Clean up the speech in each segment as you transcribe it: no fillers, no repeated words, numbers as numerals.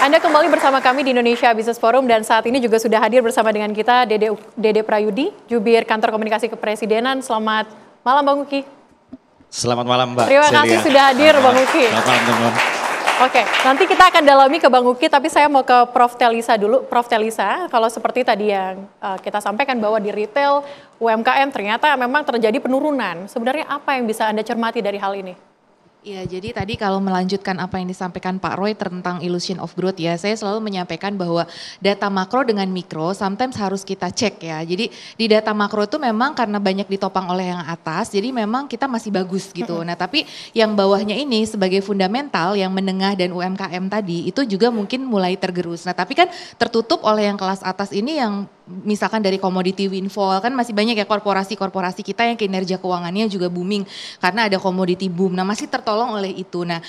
Anda kembali bersama kami di Indonesia Business Forum dan saat ini juga sudah hadir bersama dengan kita Dede Prayudi, Jubir Kantor Komunikasi Kepresidenan. Selamat malam Bang Uki. Selamat malam Mbak Terima kasih sudah hadir Bang Uki. Selamat malam teman-teman. Oke, nanti kita akan dalami ke Bang Uki, tapi saya mau ke Prof. Telisa dulu. Prof. Telisa, kalau seperti tadi yang kita sampaikan bahwa di retail UMKM ternyata memang terjadi penurunan. Sebenarnya apa yang bisa Anda cermati dari hal ini? Ya, jadi tadi kalau melanjutkan apa yang disampaikan Pak Roy tentang illusion of growth ya, saya selalu menyampaikan bahwa data makro dengan mikro sometimes harus kita cek ya. Jadi di data makro itu memang karena banyak ditopang oleh yang atas, jadi memang kita masih bagus gitu. Nah tapi yang bawahnya ini sebagai fundamental yang menengah dan UMKM tadi itu juga mungkin mulai tergerus. Nah tapi kan tertutup oleh yang kelas atas ini yang misalkan dari komoditi windfall, kan masih banyak ya korporasi-korporasi kita yang kinerja keuangannya juga booming karena ada komoditi boom. Nah masih tertolong oleh itu. Nah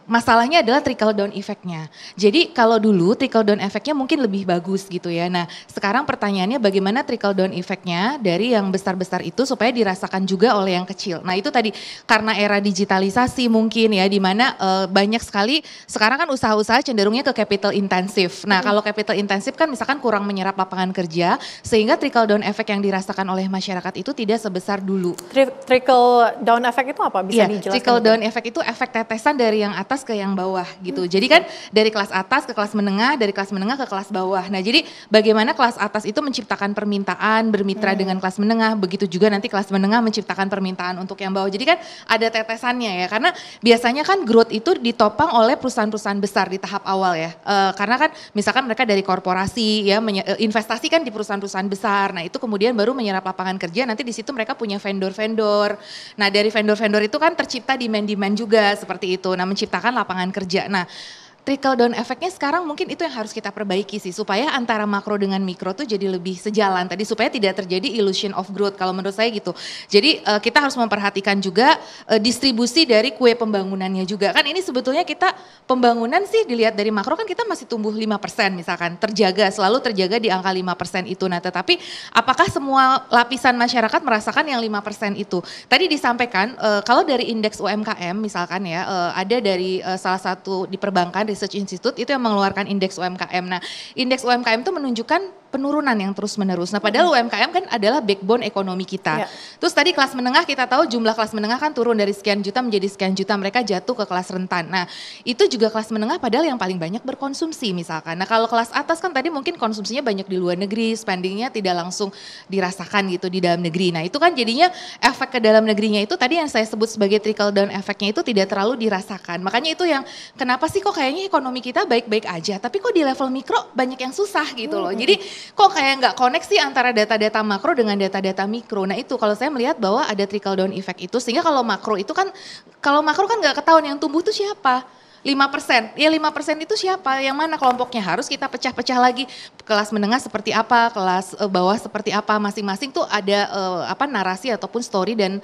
masalahnya adalah trickle down effect-nya. Jadi kalau dulu trickle down effect-nya mungkin lebih bagus gitu ya. Nah sekarang pertanyaannya bagaimana trickle down effect-nya dari yang besar-besar itu supaya dirasakan juga oleh yang kecil. Nah itu tadi karena era digitalisasi mungkin ya, di mana banyak sekali sekarang kan usaha-usaha cenderungnya ke capital intensif. Nah kalau capital intensif kan misalkan kurang menyerap lapangan kerja sehingga trickle down effect yang dirasakan oleh masyarakat itu tidak sebesar dulu. Trickle down effect itu apa? Bisa dijelaskan? Trickle down effect itu efek tetesan dari yang atas ke yang bawah gitu. Jadi kan dari kelas atas ke kelas menengah, dari kelas menengah ke kelas bawah. Nah jadi bagaimana kelas atas itu menciptakan permintaan, bermitra dengan kelas menengah, begitu juga nanti kelas menengah menciptakan permintaan untuk yang bawah. Jadi kan ada tetesannya ya, karena biasanya kan growth itu ditopang oleh perusahaan-perusahaan besar di tahap awal ya. Karena kan misalkan mereka dari korporasi ya, investasi kan di perusahaan-perusahaan besar. Nah itu kemudian baru menyerap lapangan kerja, nanti di situ mereka punya vendor-vendor. Nah dari vendor-vendor itu kan tercipta demand-demand juga seperti itu. Nah menciptakan lapangan kerja. Nah, trickle down efeknya sekarang mungkin itu yang harus kita perbaiki sih supaya antara makro dengan mikro tuh jadi lebih sejalan tadi supaya tidak terjadi illusion of growth kalau menurut saya gitu. Jadi kita harus memperhatikan juga distribusi dari kue pembangunannya juga. Kan ini sebetulnya kita pembangunan sih dilihat dari makro kan kita masih tumbuh 5% misalkan, selalu terjaga di angka 5% itu. Nah, tetapi apakah semua lapisan masyarakat merasakan yang 5% itu? Tadi disampaikan kalau dari indeks UMKM misalkan ya ada dari salah satu di perbankan Research Institute itu yang mengeluarkan indeks UMKM. Nah, indeks UMKM itu menunjukkan penurunan yang terus menerus. Nah padahal UMKM kan adalah backbone ekonomi kita. Terus tadi kelas menengah kita tahu jumlah kelas menengah kan turun dari sekian juta menjadi sekian juta, mereka jatuh ke kelas rentan. Nah itu juga kelas menengah padahal yang paling banyak berkonsumsi misalkan. Nah kalau kelas atas kan tadi mungkin konsumsinya banyak di luar negeri, spendingnya tidak langsung dirasakan gitu di dalam negeri. Nah itu kan jadinya efek ke dalam negerinya itu tadi yang saya sebut sebagai trickle down efeknya itu tidak terlalu dirasakan. Makanya itu yang kenapa sih kok kayaknya ekonomi kita baik-baik aja, tapi kok di level mikro banyak yang susah gitu loh. Jadi kok kayak nggak koneksi antara data-data makro dengan data-data mikro. Nah itu kalau saya melihat bahwa ada trickle down effect itu, sehingga kalau makro itu kan, kalau makro kan nggak ketahuan yang tumbuh itu siapa. 5%, ya 5% itu siapa, yang mana kelompoknya harus kita pecah-pecah lagi, kelas menengah seperti apa, kelas bawah seperti apa, masing-masing tuh ada narasi ataupun story dan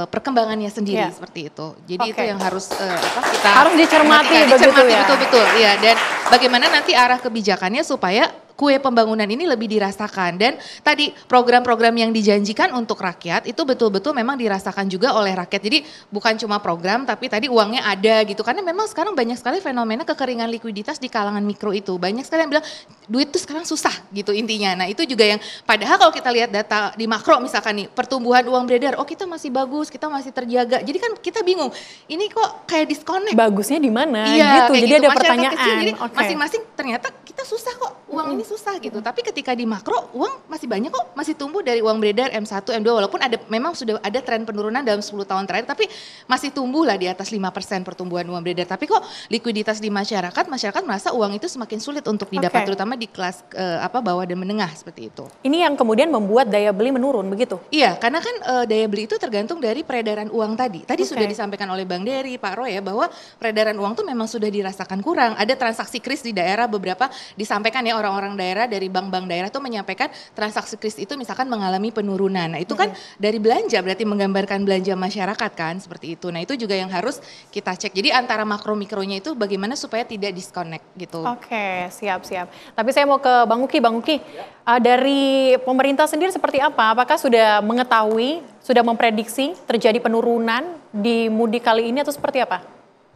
perkembangannya sendiri seperti itu. Jadi itu yang harus kita harus dicermati ya. Betul-betul ya, dan bagaimana nanti arah kebijakannya supaya kue pembangunan ini lebih dirasakan. Dan tadi program-program yang dijanjikan untuk rakyat itu betul-betul memang dirasakan juga oleh rakyat. Jadi bukan cuma program tapi tadi uangnya ada gitu. Karena memang sekarang banyak sekali fenomena kekeringan likuiditas di kalangan mikro itu. Banyak sekali yang bilang duit itu sekarang susah gitu intinya. Nah itu juga yang padahal kalau kita lihat data di makro misalkan nih pertumbuhan uang beredar, oh kita masih bagus, kita masih terjaga. Jadi kan kita bingung, ini kok kayak disconnect. Bagusnya di mana gitu, jadi gitu. ada pertanyaan. Kecil, jadi masing-masing ternyata kita susah kok, uang ini susah gitu. Tapi ketika di makro uang masih banyak kok, masih tumbuh dari uang beredar M1, M2 walaupun ada memang sudah ada tren penurunan dalam 10 tahun terakhir tapi masih tumbuh lah di atas 5% pertumbuhan uang beredar. Tapi kok likuiditas di masyarakat merasa uang itu semakin sulit untuk didapat terutama di kelas bawah dan menengah seperti itu. Ini yang kemudian membuat daya beli menurun begitu? Iya, karena kan daya beli itu tergantung dari peredaran uang tadi. Tadi sudah disampaikan oleh Bang Dery, Pak Roy ya bahwa peredaran uang tuh memang sudah dirasakan kurang. Ada transaksi kris di daerah beberapa disampaikan ya orang-orang daerah dari bank-bank daerah tuh menyampaikan transaksi kris itu misalkan mengalami penurunan. Nah itu kan dari belanja berarti menggambarkan belanja masyarakat kan seperti itu. Nah itu juga yang harus kita cek. Jadi antara makro mikronya itu bagaimana supaya tidak disconnect gitu. Oke, siap-siap. Tapi saya mau ke Bang Uki. Dari pemerintah sendiri seperti apa? Apakah sudah mengetahui, sudah memprediksi terjadi penurunan di mudik kali ini atau seperti apa?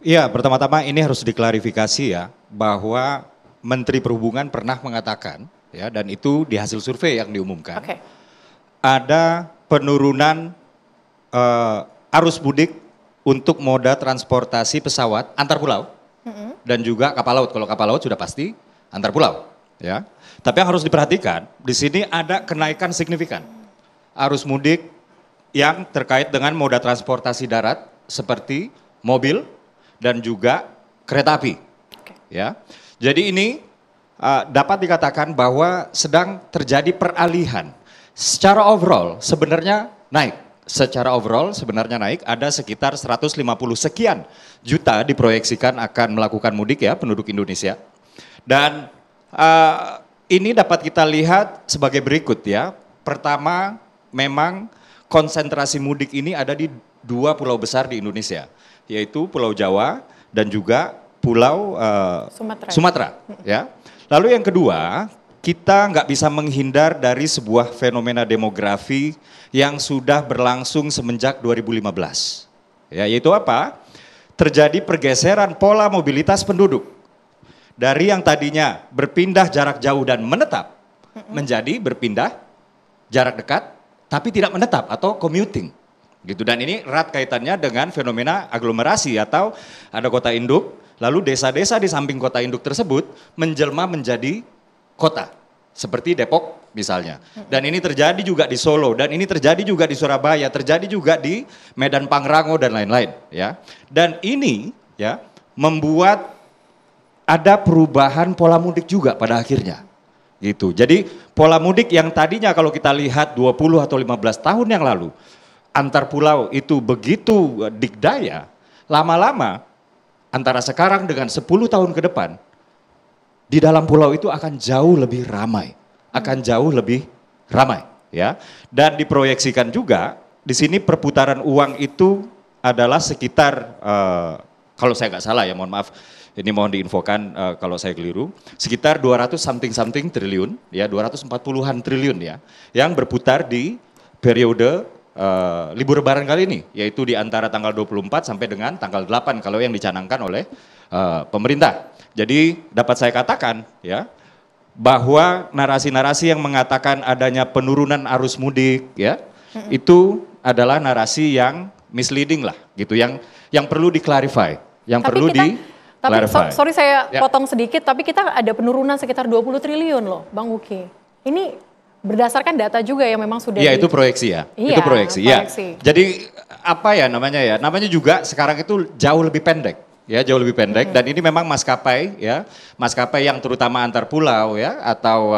Iya, pertama-tama ini harus diklarifikasi ya, bahwa Menteri Perhubungan pernah mengatakan, ya, dan itu di hasil survei yang diumumkan, ada penurunan arus mudik untuk moda transportasi pesawat antar pulau dan juga kapal laut. Kalau kapal laut sudah pasti antar pulau, ya. Tapi yang harus diperhatikan, di sini ada kenaikan signifikan arus mudik yang terkait dengan moda transportasi darat seperti mobil dan juga kereta api. Ya, jadi ini dapat dikatakan bahwa sedang terjadi peralihan. Secara overall sebenarnya naik. Secara overall sebenarnya naik, ada sekitar 150 sekian juta diproyeksikan akan melakukan mudik ya penduduk Indonesia. Dan ini dapat kita lihat sebagai berikut ya. Pertama, memang konsentrasi mudik ini ada di 2 pulau besar di Indonesia, yaitu Pulau Jawa dan juga Pulau Sumatera. Ya. Lalu yang kedua, kita nggak bisa menghindar dari sebuah fenomena demografi yang sudah berlangsung semenjak 2015. Ya, yaitu apa? Terjadi pergeseran pola mobilitas penduduk. Dari yang tadinya berpindah jarak jauh dan menetap, menjadi berpindah jarak dekat tapi tidak menetap atau commuting. Gitu. Dan ini erat kaitannya dengan fenomena aglomerasi atau ada kota induk, lalu desa-desa di samping kota induk tersebut menjelma menjadi kota, seperti Depok misalnya. Dan ini terjadi juga di Solo, dan ini terjadi juga di Surabaya, terjadi juga di Medan Pangrango dan lain-lain. Ya. Dan ini ya membuat ada perubahan pola mudik juga pada akhirnya. Gitu. Jadi pola mudik yang tadinya kalau kita lihat 20 atau 15 tahun yang lalu, antar pulau itu begitu dikdaya, lama-lama antara sekarang dengan 10 tahun ke depan, di dalam pulau itu akan jauh lebih ramai, ya. Dan diproyeksikan juga di sini perputaran uang itu adalah sekitar, kalau saya nggak salah ya, mohon maaf, ini mohon diinfokan kalau saya keliru, sekitar 200 something triliun, ya 240-an triliun ya, yang berputar di periode libur lebaran kali ini, yaitu di antara tanggal 24 sampai dengan tanggal 8 kalau yang dicanangkan oleh pemerintah. Jadi dapat saya katakan ya bahwa narasi-narasi yang mengatakan adanya penurunan arus mudik ya itu adalah narasi yang misleading lah gitu, yang perlu diklarify, sorry saya potong sedikit, tapi kita ada penurunan sekitar 20 triliun loh Bang Uki. Ini berdasarkan data juga yang memang sudah itu proyeksi ya. Itu proyeksi. Ya. Jadi apa ya namanya ya? Namanya juga sekarang itu jauh lebih pendek. Ya, jauh lebih pendek dan ini memang maskapai ya. Maskapai yang terutama antar pulau ya atau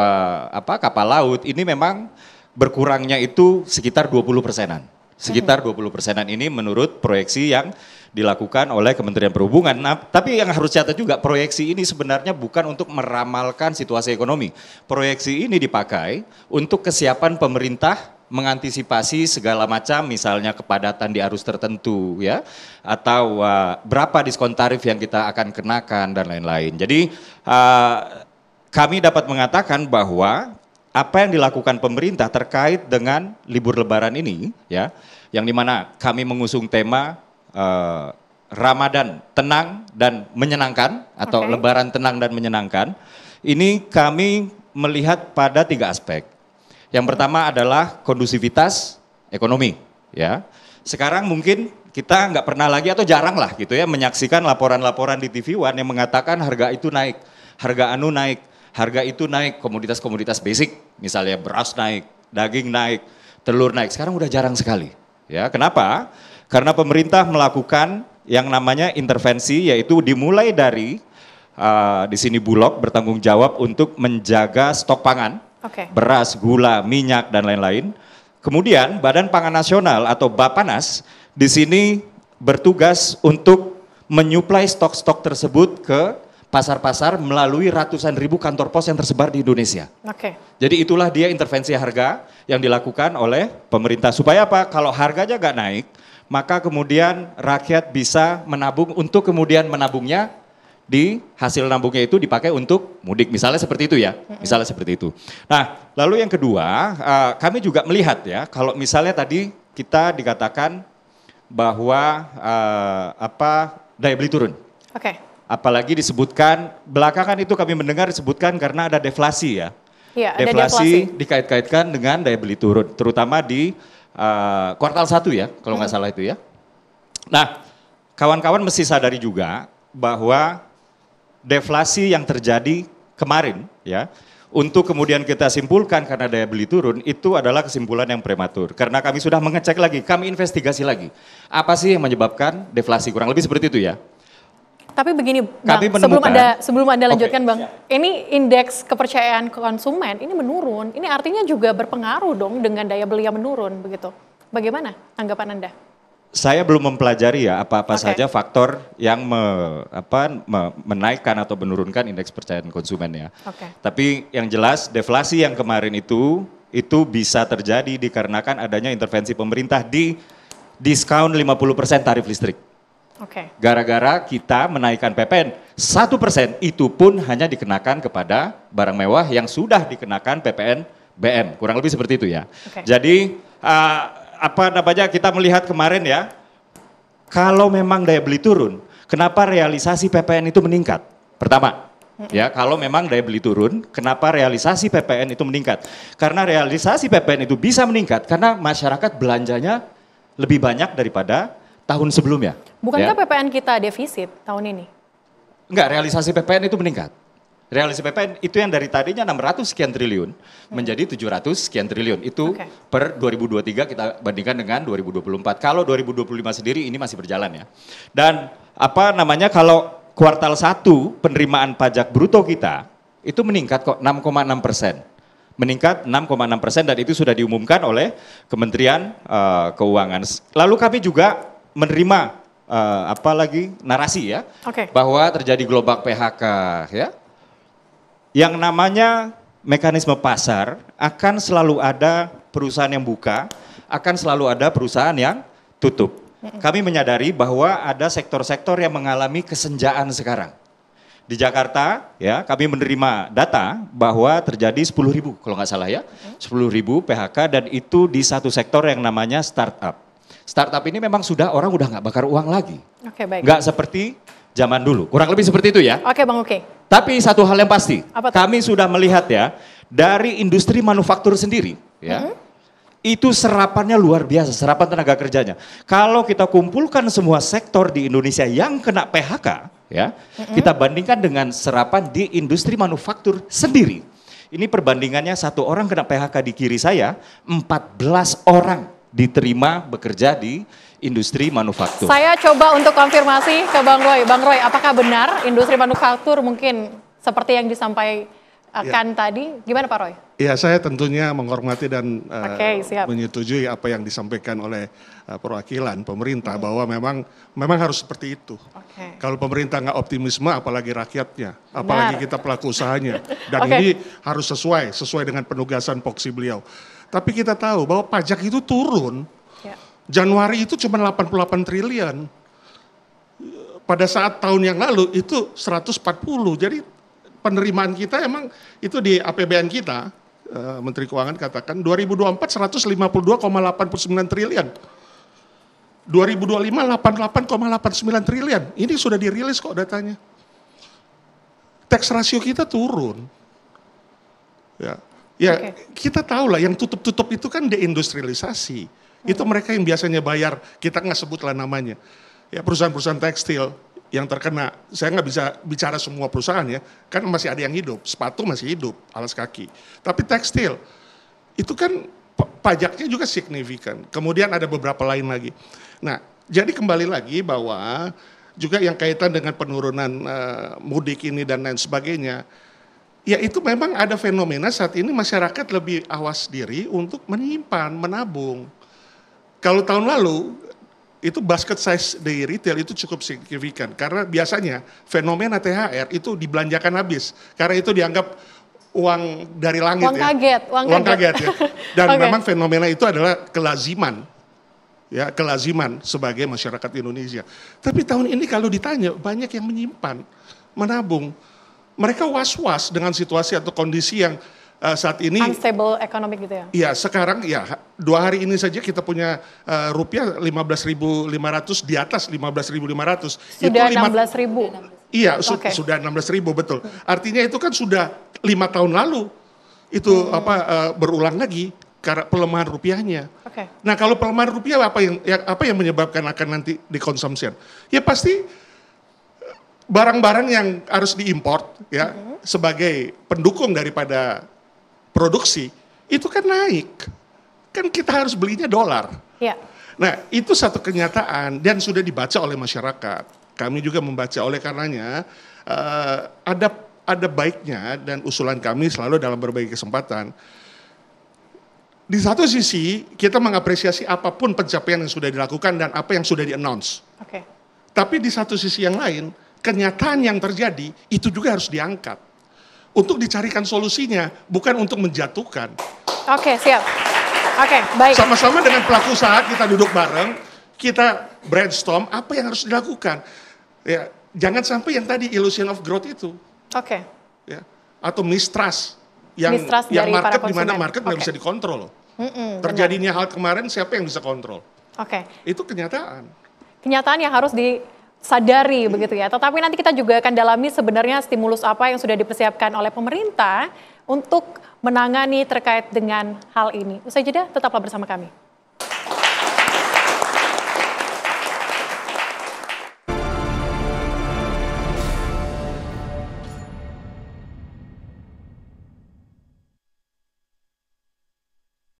kapal laut ini memang berkurangnya itu sekitar 20%-an. Sekitar 20%-an ini menurut proyeksi yang dilakukan oleh Kementerian Perhubungan. Nah, tapi yang harus catat juga, proyeksi ini sebenarnya bukan untuk meramalkan situasi ekonomi. Proyeksi ini dipakai untuk kesiapan pemerintah mengantisipasi segala macam, misalnya kepadatan di arus tertentu, ya, atau berapa diskon tarif yang kita akan kenakan dan lain-lain. Jadi kami dapat mengatakan bahwa apa yang dilakukan pemerintah terkait dengan libur Lebaran ini, ya, yang dimana kami mengusung tema Ramadan tenang dan menyenangkan atau Lebaran tenang dan menyenangkan. Ini kami melihat pada 3 aspek. Yang pertama adalah kondusivitas ekonomi. Ya, sekarang mungkin kita nggak pernah lagi atau jarang lah gitu ya menyaksikan laporan-laporan di TV One yang mengatakan harga itu naik, harga anu naik, harga itu naik, komoditas-komoditas basic, misalnya beras naik, daging naik, telur naik. Sekarang udah jarang sekali. Ya, kenapa? Karena pemerintah melakukan yang namanya intervensi, yaitu dimulai dari di sini Bulog bertanggung jawab untuk menjaga stok pangan, beras, gula, minyak dan lain-lain. Kemudian Badan Pangan Nasional atau Bappenas di sini bertugas untuk menyuplai stok-stok tersebut ke pasar-pasar melalui ratusan ribu kantor pos yang tersebar di Indonesia. Jadi itulah dia intervensi harga yang dilakukan oleh pemerintah. Supaya apa? Kalau harganya nggak naik, maka kemudian rakyat bisa menabung untuk kemudian menabungnya di hasil nabungnya itu dipakai untuk mudik. Misalnya seperti itu ya, misalnya seperti itu. Nah, lalu yang kedua, kami juga melihat ya, kalau misalnya tadi kita dikatakan bahwa daya beli turun. Oke. Apalagi disebutkan, belakangan itu kami mendengar disebutkan karena ada deflasi ya. Iya, ada deflasi dikait-kaitkan dengan daya beli turun, terutama di kuartal 1 ya, kalau nggak salah itu ya. Nah, kawan-kawan mesti sadari juga bahwa deflasi yang terjadi kemarin ya, untuk kemudian kita simpulkan karena daya beli turun, itu adalah kesimpulan yang prematur. Karena kami sudah mengecek lagi, kami investigasi lagi. Apa sih yang menyebabkan deflasi, kurang lebih seperti itu ya. Tapi begini Bang, sebelum Anda lanjutkan Bang, ini indeks kepercayaan konsumen ini menurun, ini artinya juga berpengaruh dong dengan daya beli yang menurun begitu. Bagaimana tanggapan Anda? Saya belum mempelajari ya apa-apa saja faktor yang menaikkan atau menurunkan indeks kepercayaan konsumen ya. Tapi yang jelas deflasi yang kemarin itu bisa terjadi dikarenakan adanya intervensi pemerintah di diskon 50% tarif listrik. Gara-gara kita menaikkan PPN 1%, itu pun hanya dikenakan kepada barang mewah yang sudah dikenakan PPN BM, kurang lebih seperti itu ya. Jadi kita melihat kemarin ya, kalau memang daya beli turun, kenapa realisasi PPN itu meningkat? Pertama, ya kalau memang daya beli turun, kenapa realisasi PPN itu meningkat? Karena realisasi PPN itu bisa meningkat karena masyarakat belanjanya lebih banyak daripada tahun sebelumnya. Bukankah PPN kita defisit tahun ini? Enggak, realisasi PPN itu meningkat. Realisasi PPN itu yang dari tadinya 600 sekian triliun menjadi 700 sekian triliun. Itu per 2023 kita bandingkan dengan 2024. Kalau 2025 sendiri ini masih berjalan ya. Dan kalau kuartal 1 penerimaan pajak bruto kita itu meningkat kok 6,6%. Meningkat 6,6% dan itu sudah diumumkan oleh Kementerian Keuangan. Lalu kami juga menerima narasi ya, bahwa terjadi gelombang PHK ya. Yang namanya mekanisme pasar akan selalu ada perusahaan yang buka, akan selalu ada perusahaan yang tutup. Kami menyadari bahwa ada sektor-sektor yang mengalami kesenjaan sekarang. Di Jakarta ya, kami menerima data bahwa terjadi 10.000 kalau nggak salah ya, 10.000 PHK dan itu di satu sektor yang namanya startup. Startup ini memang orang udah nggak bakar uang lagi. Nggak seperti zaman dulu, kurang lebih seperti itu ya. Bang, Tapi satu hal yang pasti, kami sudah melihat ya, dari industri manufaktur sendiri ya, itu serapannya luar biasa, serapan tenaga kerjanya. Kalau kita kumpulkan semua sektor di Indonesia yang kena PHK ya, kita bandingkan dengan serapan di industri manufaktur sendiri. Ini perbandingannya 1 orang kena PHK di kiri saya, 14 orang diterima bekerja di industri manufaktur. Saya coba untuk konfirmasi ke Bang Roy. Bang Roy, apakah benar industri manufaktur mungkin seperti yang disampaikan tadi? Gimana Pak Roy? Ya, saya tentunya menghormati dan menyetujui apa yang disampaikan oleh perwakilan pemerintah bahwa memang harus seperti itu. Kalau pemerintah nggak optimisme, apalagi rakyatnya, apalagi kita pelaku usahanya. Dan ini harus sesuai dengan penugasan Poksi beliau. Tapi kita tahu bahwa pajak itu turun. Januari itu cuma 88 triliun. Pada saat tahun yang lalu itu 140. Jadi penerimaan kita emang itu di APBN kita, Menteri Keuangan katakan 2024 152,89 triliun. 2025 88,89 triliun. Ini sudah dirilis kok datanya. Tax ratio kita turun. Ya, kita tahu lah yang tutup-tutup itu kan deindustrialisasi. Itu mereka yang biasanya bayar, kita nggak sebutlah namanya. Ya, perusahaan-perusahaan tekstil yang terkena, saya nggak bisa bicara semua perusahaan ya, kan masih ada yang hidup, sepatu masih hidup, alas kaki. Tapi tekstil, itu kan pajaknya juga signifikan. Kemudian ada beberapa lain lagi. Nah, jadi kembali lagi bahwa juga yang kaitan dengan penurunan mudik ini dan lain sebagainya, ya itu memang ada fenomena saat ini masyarakat lebih awas diri untuk menyimpan, menabung. Kalau tahun lalu itu basket size di retail itu cukup signifikan karena biasanya fenomena THR itu dibelanjakan habis karena itu dianggap uang dari langit uang kaget ya. Dan memang fenomena itu adalah kelaziman sebagai masyarakat Indonesia. Tapi tahun ini kalau ditanya banyak yang menyimpan, menabung. Mereka was-was dengan situasi atau kondisi yang saat ini unstable economic gitu ya? Iya, sekarang ya 2 hari ini saja kita punya rupiah 15.500 di atas 15.500. Sudah 16.000. Iya, sudah 16.000 betul. Artinya itu kan sudah 5 tahun lalu itu berulang lagi karena pelemahan rupiahnya. Nah, kalau pelemahan rupiah apa yang menyebabkan akan nanti dikonsumsi? Ya pasti barang-barang yang harus diimpor ya sebagai pendukung daripada produksi itu kan naik, kan kita harus belinya dolar. Ya. Nah itu satu kenyataan dan sudah dibaca oleh masyarakat. Kami juga membaca, oleh karenanya ada baiknya dan usulan kami selalu dalam berbagai kesempatan. Di satu sisi kita mengapresiasi apapun pencapaian yang sudah dilakukan dan apa yang sudah di-announce. Tapi di satu sisi yang lain, kenyataan yang terjadi itu juga harus diangkat. Untuk dicarikan solusinya, bukan untuk menjatuhkan. Oke, siap. Oke, baik. Sama-sama dengan pelaku usaha kita duduk bareng, kita brainstorm apa yang harus dilakukan. Ya, jangan sampai yang tadi illusion of growth itu. Ya, atau mistrust yang market di mana market nggak bisa dikontrol. Terjadinya hal kemarin siapa yang bisa kontrol? Itu kenyataan. Kenyataan yang harus disadari begitu ya. Tetapi nanti kita juga akan dalami sebenarnya stimulus apa yang sudah dipersiapkan oleh pemerintah untuk menangani terkait dengan hal ini. Usai jeda, tetaplah bersama kami.